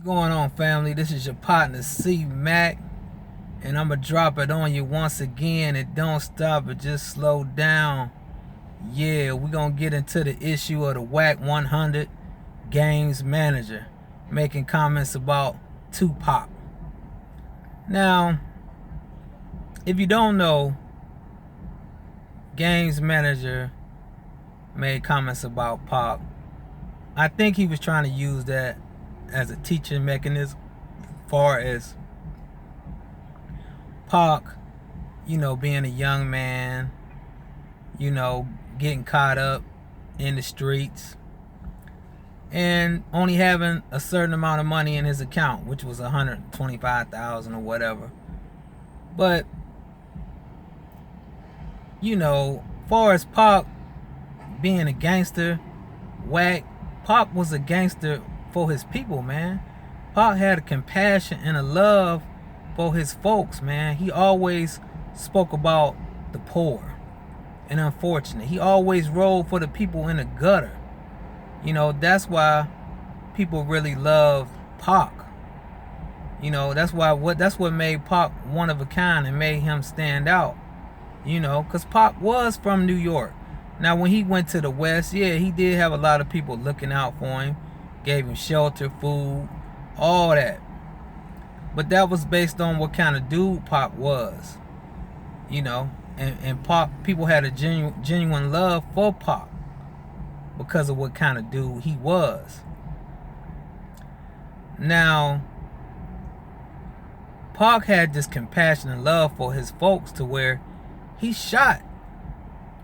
Going on, family? This is your partner C Mac, and I'ma drop it on you once again. And don't stop it, just slow down. Yeah, we gonna get into the issue of the WACK 100 games manager making comments about Tupac. Now, if you don't know, games manager made comments about Pac. I think he was trying to use that as a teaching mechanism, far as Pac, being a young man, getting caught up in the streets and only having a certain amount of money in his account, which was $125,000 or whatever. But far as Pac being a gangster, WACK, Pac was a gangster for his people, man. Pac had a compassion and a love for his folks, man. He always spoke about the poor and unfortunate. He always rode for the people in the gutter. That's why people really loved Pac. That's what made Pac one of a kind and made him stand out. Because Pac was from New York. Now, when he went to the West, yeah, he did have a lot of people looking out for him, gave him shelter, food, all that. But that was based on what kind of dude Pac was, and Pac, people had a genuine love for Pac because of what kind of dude he was. Now, Pac had this compassion and love for his folks to where he shot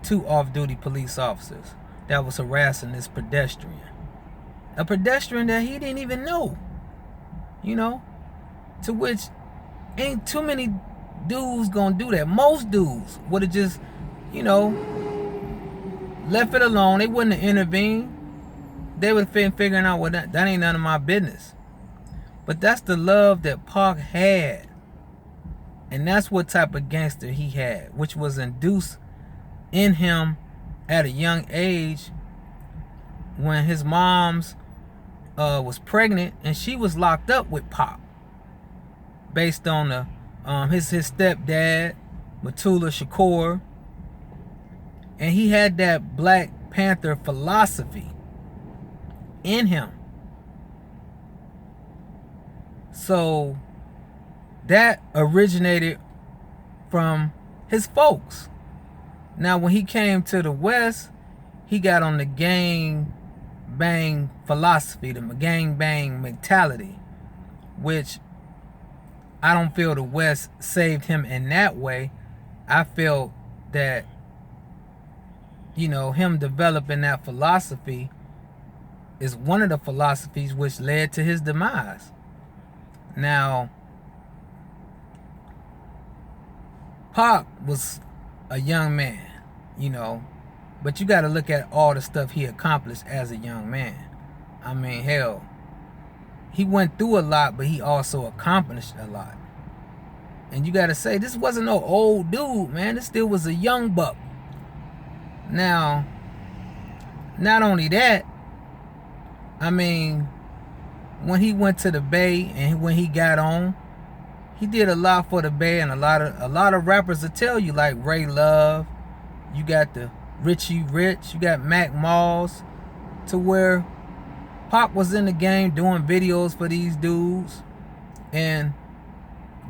2 off-duty police officers that was harassing this pedestrian. A pedestrian that he didn't even know. To which ain't too many dudes gonna do that. Most dudes would have just, left it alone. They wouldn't have intervened. They would have been figuring out, well, that ain't none of my business. But that's the love that Pac had. And that's what type of gangster he had, which was induced in him at a young age when his mom's was pregnant and she was locked up with Pac based on his stepdad, Matula Shakur, and he had that Black Panther philosophy in him. So that originated from his folks. Now, when he came to the West, he got on the gang bang philosophy, the gang bang mentality, which I don't feel the West saved him in that way. I feel that, him developing that philosophy is one of the philosophies which led to his demise. Now, Pac was a young man, but you got to look at all the stuff he accomplished as a young man. I mean, hell, he went through a lot, but he also accomplished a lot. And you got to say, this wasn't no old dude, man. This still was a young buck. Now, not only that, I mean, when he went to the Bay and when he got on, he did a lot for the Bay, and a lot of rappers will tell you, like Ray Love, you got the Richie Rich, you got Mac Malls, to where Pac was in the game doing videos for these dudes and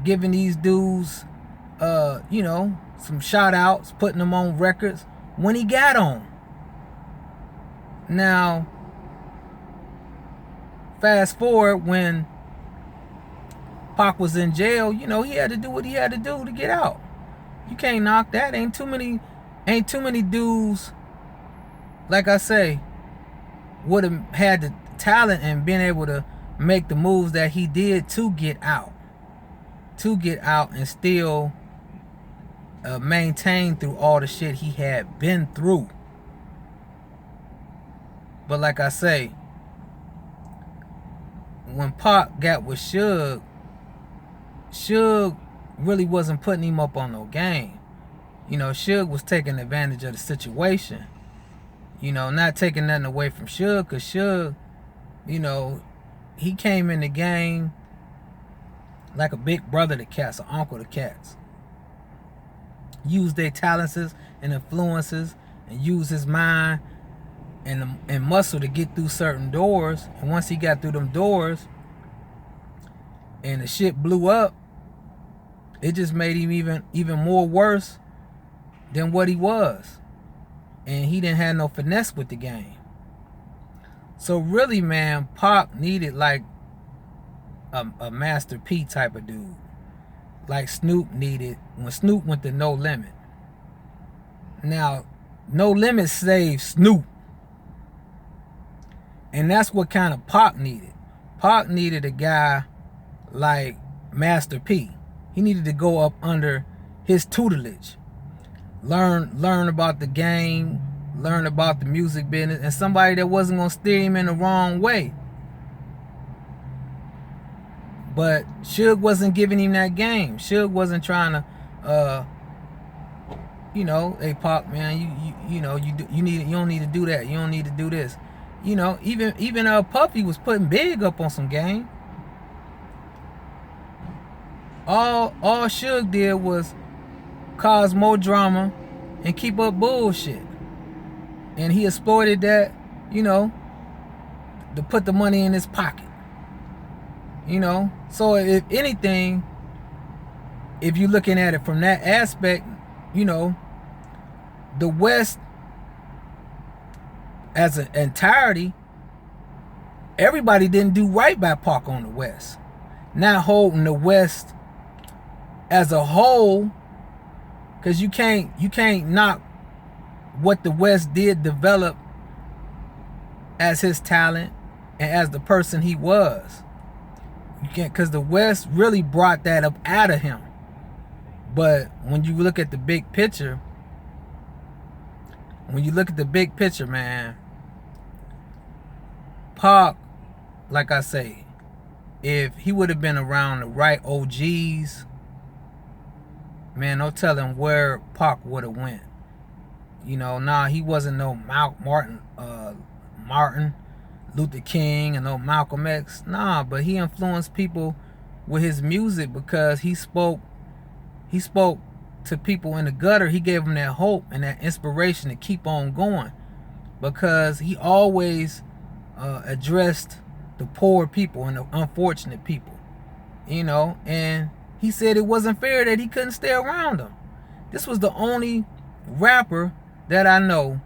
giving these dudes, some shout outs, putting them on records when he got on. Now, fast forward when Pac was in jail, he had to do what he had to do to get out. You can't knock that. Ain't too many dudes, like I say, would have had the talent and been able to make the moves that he did to get out and still maintain through all the shit he had been through. But like I say, when Pac got with Suge really wasn't putting him up on no game. Suge was taking advantage of the situation. Not taking nothing away from Suge, because Suge, he came in the game like a big brother to cats, an uncle to cats. Used their talents and influences, and used his mind and muscle to get through certain doors. And once he got through them doors, and the shit blew up, it just made him even more worse than what he was. And he didn't have no finesse with the game. So really, man, Pac needed like a Master P type of dude, like Snoop needed when Snoop went to No Limit. Now, No Limit saved Snoop, and that's what kind of Pac needed. Pac needed a guy like Master P. He needed to go up under his tutelage, learn about the game, learn about the music business, and somebody that wasn't gonna steer him in the wrong way. But Suge wasn't giving him that game. Suge wasn't trying to, hey Pac, man, you don't need to do that. You don't need to do this. Even Puffy was putting Big up on some game. All Suge did was cause more drama and keep up bullshit. And he exploited that, to put the money in his pocket. So if anything, if you're looking at it from that aspect, the West as an entirety, everybody didn't do right by Pac on the West. Not holding the West as a whole, because you can't knock what the West did develop as his talent and as the person he was. You can't, because the West really brought that up out of him. But when you look at the big picture, man, Pac, like I say, if he would have been around the right OGs, man, no telling where Pac would have went. He wasn't no Martin Luther King and no Malcolm X. Nah, but he influenced people with his music because he spoke to people in the gutter. He gave them that hope and that inspiration to keep on going, because he always addressed the poor people and the unfortunate people, and he said it wasn't fair that he couldn't stay around them. This was the only rapper that I know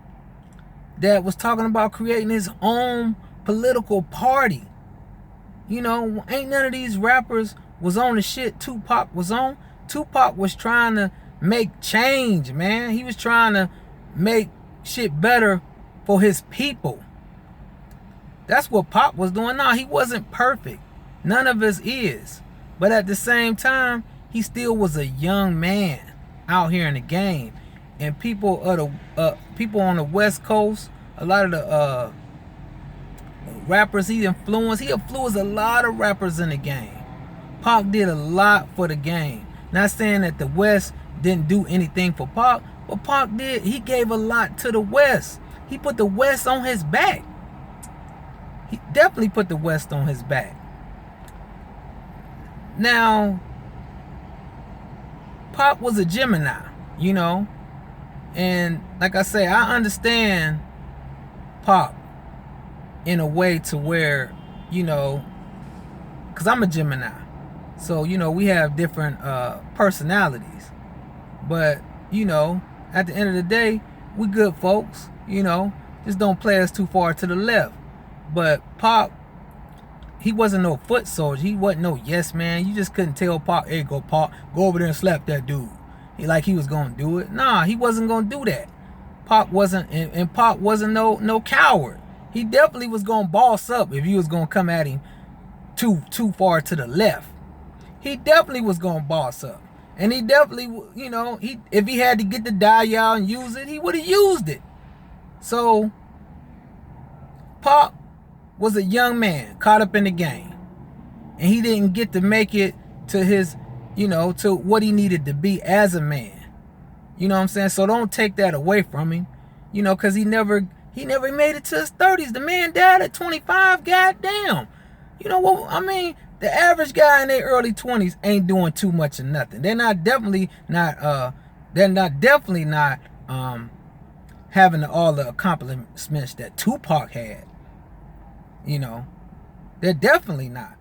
that was talking about creating his own political party. Ain't none of these rappers was on the shit Tupac was on. Tupac was trying to make change, man. He was trying to make shit better for his people. That's what Pac was doing. No, he wasn't perfect. None of us is. But at the same time, he still was a young man out here in the game. And people on the West Coast, a lot of the rappers he influenced a lot of rappers in the game. Pac did a lot for the game. Not saying that the West didn't do anything for Pac, but Pac did. He gave a lot to the West. He put the West on his back. He definitely put the West on his back. Now, Pac was a Gemini, and like I say, I understand Pac in a way to where, because I'm a Gemini. So, we have different personalities. But, at the end of the day, we good folks, just don't play us too far to the left. But Pac, he wasn't no foot soldier. He wasn't no yes man. You just couldn't tell Pac, hey, go Pac, go over there and slap that dude. He was going to do it. Nah, he wasn't going to do that. Pac wasn't, and Pac wasn't no coward. He definitely was going to boss up if you was going to come at him too far to the left. He definitely was going to boss up. And he definitely, if he had to get the dial and use it, he would have used it. So, Pac was a young man caught up in the game. And he didn't get to make it to his, to what he needed to be as a man. You know what I'm saying? So don't take that away from him. Because he never made it to his 30s. The man died at 25. Goddamn. You know what I mean? The average guy in their early 20s ain't doing too much of nothing. They're not definitely not having all the accomplishments that Tupac had. You know, they're definitely not.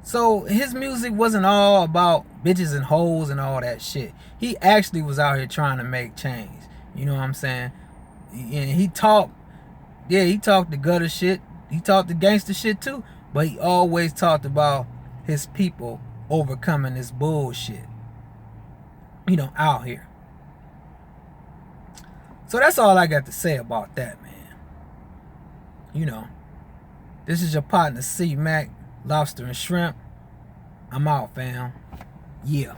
So his music wasn't all about bitches and hoes and all that shit. He actually was out here trying to make change. You know what I'm saying? And he talked the gutter shit. He talked the gangster shit too. But he always talked about his people overcoming this bullshit. You know, out here. So that's all I got to say about that, man. You know, this is your partner C Mac, Lobster and Shrimp. I'm out, fam. Yeah.